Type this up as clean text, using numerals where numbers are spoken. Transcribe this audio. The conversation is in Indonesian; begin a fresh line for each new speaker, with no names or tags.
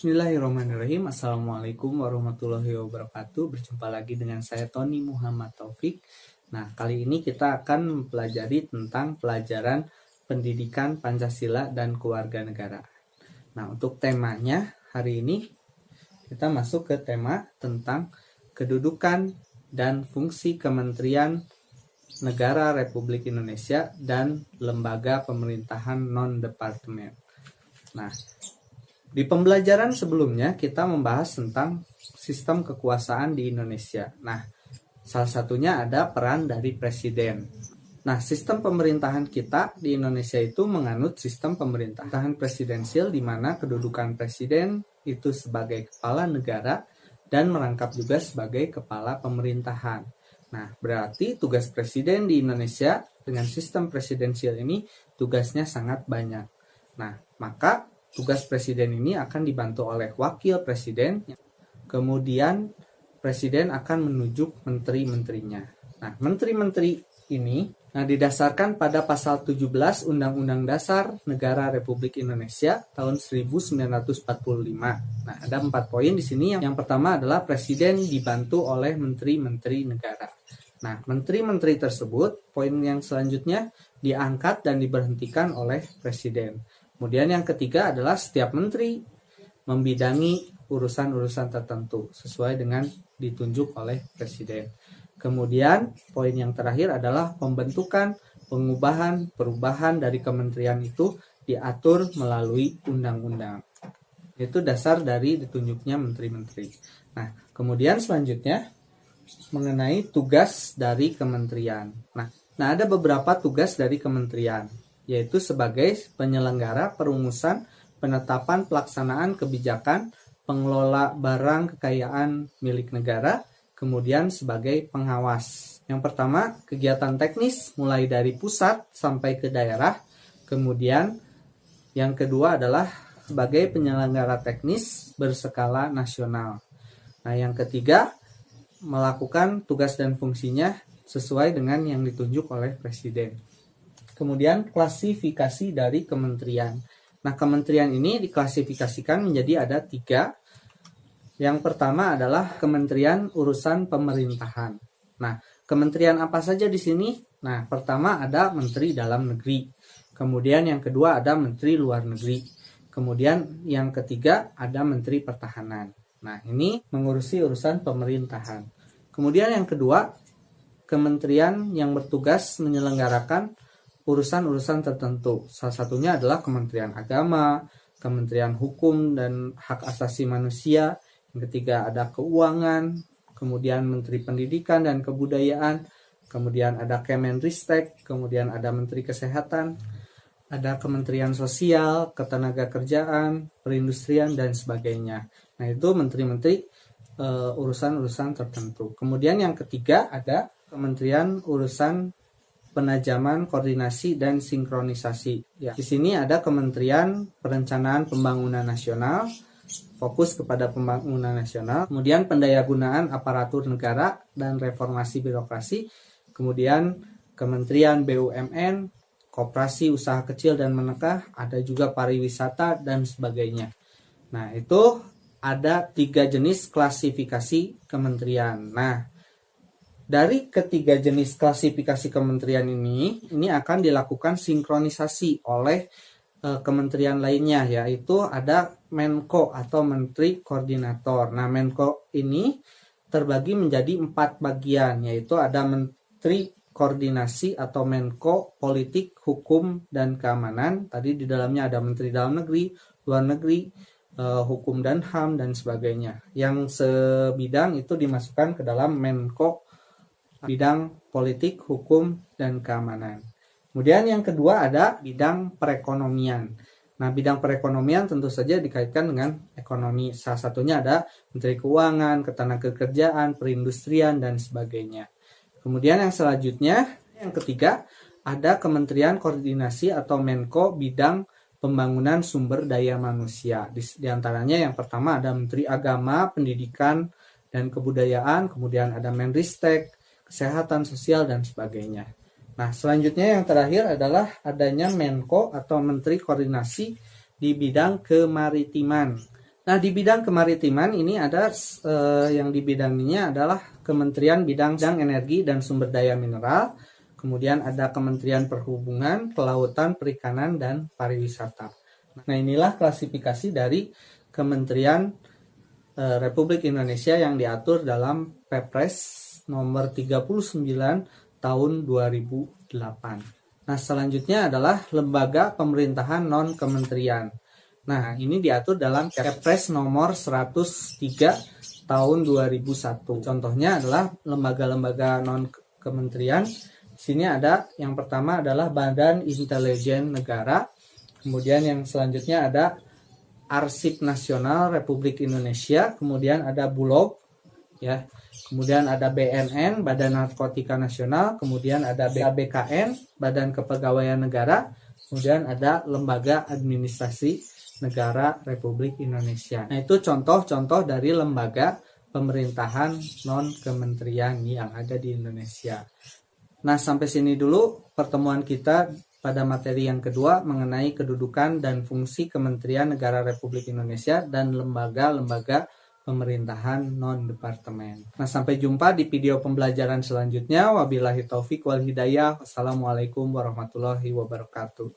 Bismillahirrahmanirrahim. Assalamualaikum warahmatullahi wabarakatuh. Berjumpa lagi dengan saya Tony Muhammad Taufik. Nah, kali ini kita akan mempelajari tentang pelajaran pendidikan Pancasila dan Kewarganegaraan. Nah, untuk temanya hari ini kita masuk ke tema tentang kedudukan dan fungsi Kementerian Negara Republik Indonesia dan lembaga pemerintahan non-departemen. Nah, di pembelajaran sebelumnya kita membahas tentang sistem kekuasaan di Indonesia. Nah, salah satunya ada peran dari presiden. Nah, sistem pemerintahan kita di Indonesia itu menganut sistem pemerintahan presidensial di mana kedudukan presiden itu sebagai kepala negara dan merangkap juga sebagai kepala pemerintahan. Nah, berarti tugas presiden di Indonesia dengan sistem presidensial ini tugasnya sangat banyak. Nah, maka tugas presiden ini akan dibantu oleh wakil presiden, kemudian presiden akan menunjuk menteri-menterinya. Nah, menteri-menteri ini didasarkan pada pasal 17 Undang-Undang Dasar Negara Republik Indonesia tahun 1945. Nah, ada 4 poin di sini. Yang pertama adalah presiden dibantu oleh menteri-menteri negara. Nah, menteri-menteri tersebut, poin yang selanjutnya diangkat dan diberhentikan oleh presiden. Kemudian yang ketiga adalah setiap menteri membidangi urusan-urusan tertentu sesuai dengan ditunjuk oleh presiden. Kemudian poin yang terakhir adalah pembentukan, pengubahan, perubahan dari kementerian itu diatur melalui undang-undang. Itu dasar dari ditunjuknya menteri-menteri. Nah, kemudian selanjutnya mengenai tugas dari kementerian. Nah, ada beberapa tugas dari kementerian, yaitu sebagai penyelenggara perumusan, penetapan pelaksanaan kebijakan, pengelola barang kekayaan milik negara, kemudian sebagai pengawas. Yang pertama, kegiatan teknis mulai dari pusat sampai ke daerah. Kemudian yang kedua adalah sebagai penyelenggara teknis berskala nasional. Nah, yang ketiga, melakukan tugas dan fungsinya sesuai dengan yang ditunjuk oleh presiden. Kemudian klasifikasi dari kementerian. Nah, kementerian ini diklasifikasikan menjadi ada 3. Yang pertama adalah Kementerian Urusan Pemerintahan. Nah, kementerian apa saja di sini? Nah, pertama ada Menteri Dalam Negeri. Kemudian yang kedua ada Menteri Luar Negeri. Kemudian yang ketiga ada Menteri Pertahanan. Nah, ini mengurusi urusan pemerintahan. Kemudian yang kedua, kementerian yang bertugas menyelenggarakan urusan-urusan tertentu. Salah satunya adalah Kementerian Agama, Kementerian Hukum dan Hak Asasi Manusia. Yang ketiga ada Keuangan, kemudian Menteri Pendidikan dan Kebudayaan, kemudian ada Kemenristek, kemudian ada Menteri Kesehatan, ada Kementerian Sosial, Ketenagakerjaan, Perindustrian dan sebagainya. Nah, itu menteri-menteri urusan-urusan tertentu. Kemudian yang ketiga ada Kementerian Urusan Penajaman, Koordinasi, dan Sinkronisasi. Ya, di sini ada Kementerian Perencanaan Pembangunan Nasional, fokus kepada pembangunan nasional. Kemudian Pendayagunaan Aparatur Negara dan Reformasi Birokrasi. Kemudian Kementerian BUMN, Koperasi Usaha Kecil dan Menengah, ada juga Pariwisata dan sebagainya. Nah, itu ada 3 jenis klasifikasi kementerian. Nah, dari ketiga jenis klasifikasi kementerian ini akan dilakukan sinkronisasi oleh kementerian lainnya, yaitu ada Menko atau Menteri Koordinator. Nah, Menko ini terbagi menjadi 4 bagian, yaitu ada Menteri Koordinasi atau Menko Politik, Hukum, dan Keamanan. Tadi di dalamnya ada Menteri Dalam Negeri, Luar Negeri, Hukum dan HAM, dan sebagainya. Yang sebidang itu dimasukkan ke dalam Menko bidang politik, hukum, dan keamanan. Kemudian yang kedua ada bidang perekonomian. Nah, bidang perekonomian tentu saja dikaitkan dengan ekonomi. Salah satunya ada Menteri Keuangan, Ketenagakerjaan, Perindustrian, dan sebagainya. Kemudian yang selanjutnya, yang ketiga, ada Kementerian Koordinasi atau Menko bidang pembangunan sumber daya manusia. Di antaranya yang pertama ada Menteri Agama, Pendidikan, dan Kebudayaan, kemudian ada Menristek, Kesehatan, Sosial, dan sebagainya. Nah, selanjutnya yang terakhir adalah adanya Menko atau Menteri Koordinasi di bidang kemaritiman. Nah, di bidang kemaritiman ini ada yang di bidangnya adalah Kementerian Bidang Energi dan Sumber Daya Mineral, kemudian ada Kementerian Perhubungan, Kelautan, Perikanan, dan Pariwisata. Nah, inilah klasifikasi dari Kementerian Republik Indonesia yang diatur dalam Perpres nomor 39 tahun 2008. Nah, selanjutnya adalah lembaga pemerintahan non-kementerian. Nah, ini diatur dalam Kepres nomor 103 tahun 2001. Contohnya adalah lembaga-lembaga non-kementerian. Di sini ada yang pertama adalah Badan Intelijen Negara. Kemudian yang selanjutnya ada Arsip Nasional Republik Indonesia. Kemudian ada Bulog, ya. Kemudian ada BNN, Badan Narkotika Nasional. Kemudian ada BKN, Badan Kepegawaian Negara. Kemudian ada Lembaga Administrasi Negara Republik Indonesia. Nah, itu contoh-contoh dari lembaga pemerintahan non-kementerian yang ada di Indonesia. Nah, sampai sini dulu pertemuan kita pada materi yang kedua mengenai kedudukan dan fungsi Kementerian Negara Republik Indonesia dan lembaga-lembaga pemerintahan non-departemen. Nah, sampai jumpa di video pembelajaran selanjutnya. Wabillahi taufik wal hidayah. Wassalamualaikum warahmatullahi wabarakatuh.